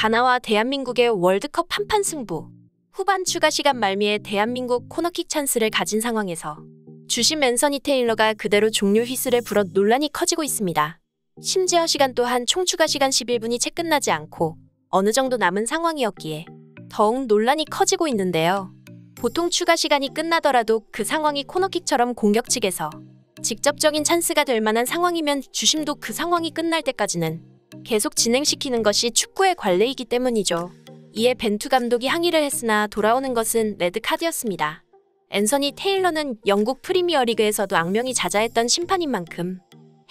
가나와 대한민국의 월드컵 한판 승부. 후반 추가 시간 말미에 대한민국 코너킥 찬스를 가진 상황에서 주심 앤서니 테일러가 그대로 종료 휘슬을 불어 논란이 커지고 있습니다. 심지어 시간 또한 총 추가 시간 11분이 채 끝나지 않고 어느 정도 남은 상황이었기에 더욱 논란이 커지고 있는데요. 보통 추가 시간이 끝나더라도 그 상황이 코너킥처럼 공격 측에서 직접적인 찬스가 될 만한 상황이면 주심도 그 상황이 끝날 때까지는 계속 진행시키는 것이 축구의 관례이기 때문이죠. 이에 벤투 감독이 항의를 했으나 돌아오는 것은 레드카드였습니다. 앤서니 테일러는 영국 프리미어리그에서도 악명이 자자했던 심판인 만큼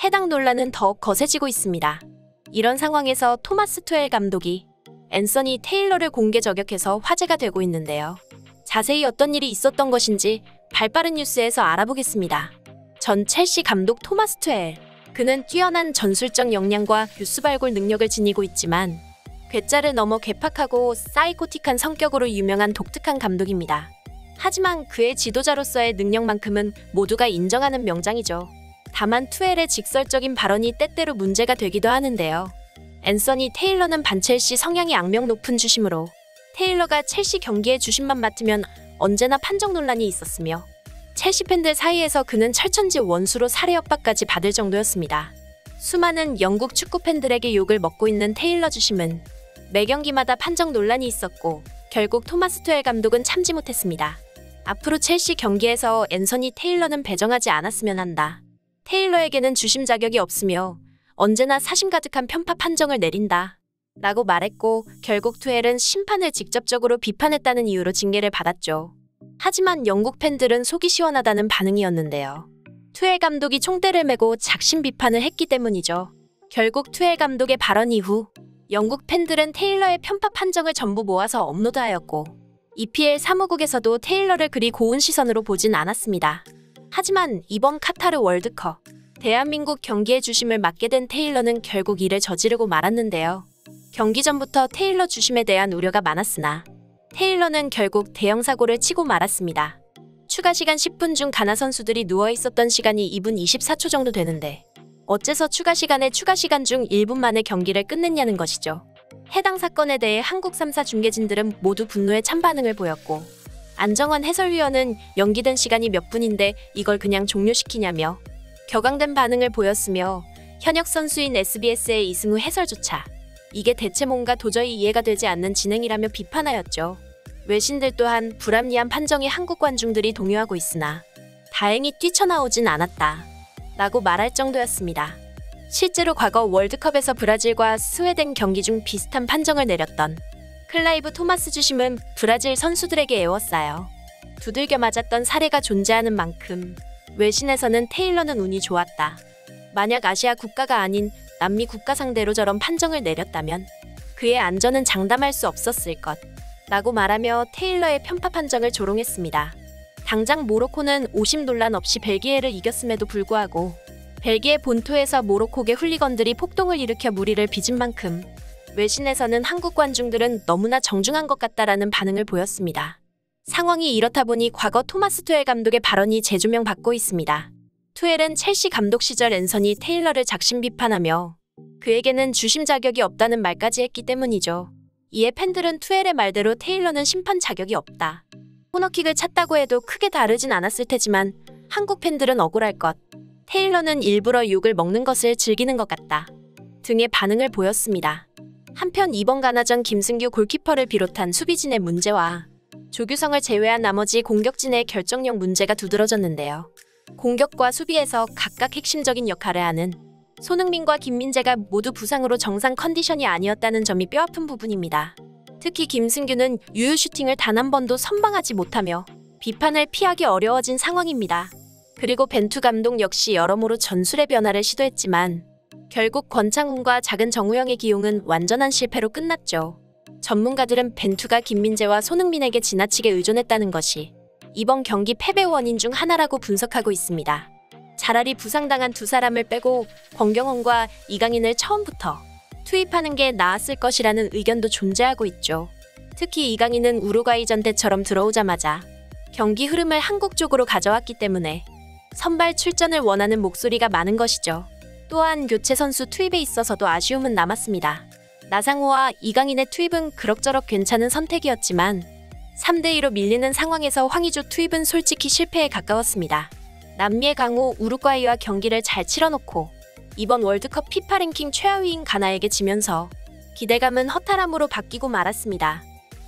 해당 논란은 더욱 거세지고 있습니다. 이런 상황에서 토마스 투엘 감독이 앤서니 테일러를 공개 저격해서 화제가 되고 있는데요. 자세히 어떤 일이 있었던 것인지 발빠른 뉴스에서 알아보겠습니다. 전 첼시 감독 토마스 투엘. 그는 뛰어난 전술적 역량과 뉴스 발굴 능력을 지니고 있지만 괴짜를 넘어 괴팍하고 사이코틱한 성격으로 유명한 독특한 감독입니다. 하지만 그의 지도자로서의 능력만큼은 모두가 인정하는 명장이죠. 다만 투엘의 직설적인 발언이 때때로 문제가 되기도 하는데요. 앤서니 테일러는 반첼시 성향이 악명 높은 주심으로 테일러가 첼시 경기의 주심만 맡으면 언제나 판정 논란이 있었으며 첼시 팬들 사이에서 그는 철천지 원수로 살해 협박까지 받을 정도였습니다. 수많은 영국 축구 팬들에게 욕을 먹고 있는 테일러 주심은 매 경기마다 판정 논란이 있었고 결국 토마스 투엘 감독은 참지 못했습니다. 앞으로 첼시 경기에서 앤서니 테일러는 배정하지 않았으면 한다. 테일러에게는 주심 자격이 없으며 언제나 사심 가득한 편파 판정을 내린다. 라고 말했고 결국 투엘은 심판을 직접적으로 비판했다는 이유로 징계를 받았죠. 하지만 영국 팬들은 속이 시원하다는 반응이었는데요. 투엘 감독이 총대를 메고 작심 비판을 했기 때문이죠. 결국 투엘 감독의 발언 이후 영국 팬들은 테일러의 편파 판정을 전부 모아서 업로드하였고 EPL 사무국에서도 테일러를 그리 고운 시선으로 보진 않았습니다. 하지만 이번 카타르 월드컵 대한민국 경기의 주심을 맡게 된 테일러는 결국 이를 저지르고 말았는데요. 경기 전부터 테일러 주심에 대한 우려가 많았으나 테일러는 결국 대형 사고를 치고 말았습니다. 추가 시간 10분 중 가나 선수들이 누워있었던 시간이 2분 24초 정도 되는데 어째서 추가 시간에 추가 시간 중 1분 만에 경기를 끝냈냐는 것이죠. 해당 사건에 대해 한국 3사 중계진들은 모두 분노에 찬 반응을 보였고 안정환 해설위원은 연기된 시간이 몇 분인데 이걸 그냥 종료시키냐며 격앙된 반응을 보였으며 현역 선수인 SBS의 이승우 해설조차 이게 대체 뭔가 도저히 이해가 되지 않는 진행이라며 비판하였죠. 외신들 또한 불합리한 판정에 한국 관중들이 동요하고 있으나 다행히 뛰쳐나오진 않았다. 라고 말할 정도였습니다. 실제로 과거 월드컵에서 브라질과 스웨덴 경기 중 비슷한 판정을 내렸던 클라이브 토마스 주심은 브라질 선수들에게 애워싸여 두들겨 맞았던 사례가 존재하는 만큼 외신에서는 테일러는 운이 좋았다. 만약 아시아 국가가 아닌 남미 국가 상대로 저런 판정을 내렸다면 그의 안전은 장담할 수 없었을 것 라고 말하며 테일러의 편파 판정을 조롱했습니다. 당장 모로코는 오심 논란 없이 벨기에를 이겼음에도 불구하고 벨기에 본토에서 모로코계 훌리건들이 폭동을 일으켜 무리를 빚은 만큼 외신에서는 한국 관중들은 너무나 정중한 것 같다라는 반응을 보였습니다. 상황이 이렇다 보니 과거 토마스 투엘 감독의 발언이 재조명받고 있습니다. 투엘은 첼시 감독 시절 앤서니 테일러를 작심 비판하며 그에게는 주심 자격이 없다는 말까지 했기 때문이죠. 이에 팬들은 투엘의 말대로 테일러는 심판 자격이 없다. 코너킥을 찼다고 해도 크게 다르진 않았을 테지만 한국 팬들은 억울할 것. 테일러는 일부러 욕을 먹는 것을 즐기는 것 같다. 등의 반응을 보였습니다. 한편 이번 가나전 김승규 골키퍼를 비롯한 수비진의 문제와 조규성을 제외한 나머지 공격진의 결정력 문제가 두드러졌는데요. 공격과 수비에서 각각 핵심적인 역할을 하는 손흥민과 김민재가 모두 부상으로 정상 컨디션이 아니었다는 점이 뼈아픈 부분입니다. 특히 김승규는 유효 슈팅을 단 한 번도 선방하지 못하며 비판을 피하기 어려워진 상황입니다. 그리고 벤투 감독 역시 여러모로 전술의 변화를 시도했지만 결국 권창훈과 작은 정우영의 기용은 완전한 실패로 끝났죠. 전문가들은 벤투가 김민재와 손흥민에게 지나치게 의존했다는 것이 이번 경기 패배 원인 중 하나라고 분석하고 있습니다. 차라리 부상당한 두 사람을 빼고 권경원과 이강인을 처음부터 투입하는 게 나았을 것이라는 의견도 존재하고 있죠. 특히 이강인은 우루과이전 때처럼 들어오자마자 경기 흐름을 한국 쪽으로 가져왔기 때문에 선발 출전을 원하는 목소리가 많은 것이죠. 또한 교체 선수 투입에 있어서도 아쉬움은 남았습니다. 나상호와 이강인의 투입은 그럭저럭 괜찮은 선택이었지만 3대2로 밀리는 상황에서 황의조 투입은 솔직히 실패에 가까웠습니다. 남미의 강호 우루과이와 경기를 잘 치러놓고 이번 월드컵 피파 랭킹 최하위인 가나에게 지면서 기대감은 허탈함으로 바뀌고 말았습니다.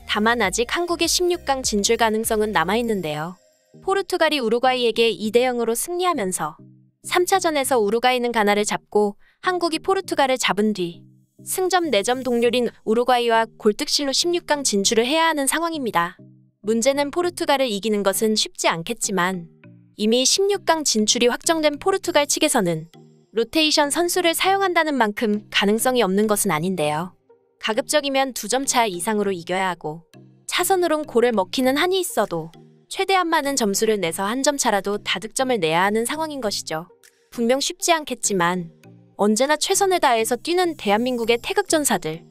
다만 아직 한국의 16강 진출 가능성은 남아있는데요. 포르투갈이 우루과이에게 2대0으로 승리하면서 3차전에서 우루과이는 가나를 잡고 한국이 포르투갈을 잡은 뒤 승점 4점 동률인 우루과이와 골득실로 16강 진출을 해야 하는 상황입니다. 문제는 포르투갈을 이기는 것은 쉽지 않겠지만 이미 16강 진출이 확정된 포르투갈 측에서는 로테이션 선수를 사용한다는 만큼 가능성이 없는 것은 아닌데요. 가급적이면 2점 차 이상으로 이겨야 하고 차선으론 골을 먹히는 한이 있어도 최대한 많은 점수를 내서 1점 차라도 다득점을 내야 하는 상황인 것이죠. 분명 쉽지 않겠지만 언제나 최선을 다해서 뛰는 대한민국의 태극전사들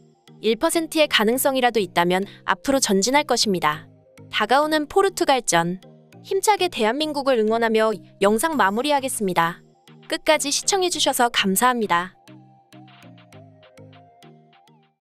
1%의 가능성이라도 있다면 앞으로 전진할 것입니다. 다가오는 포르투갈전 힘차게 대한민국을 응원하며 영상 마무리하겠습니다. 끝까지 시청해주셔서 감사합니다.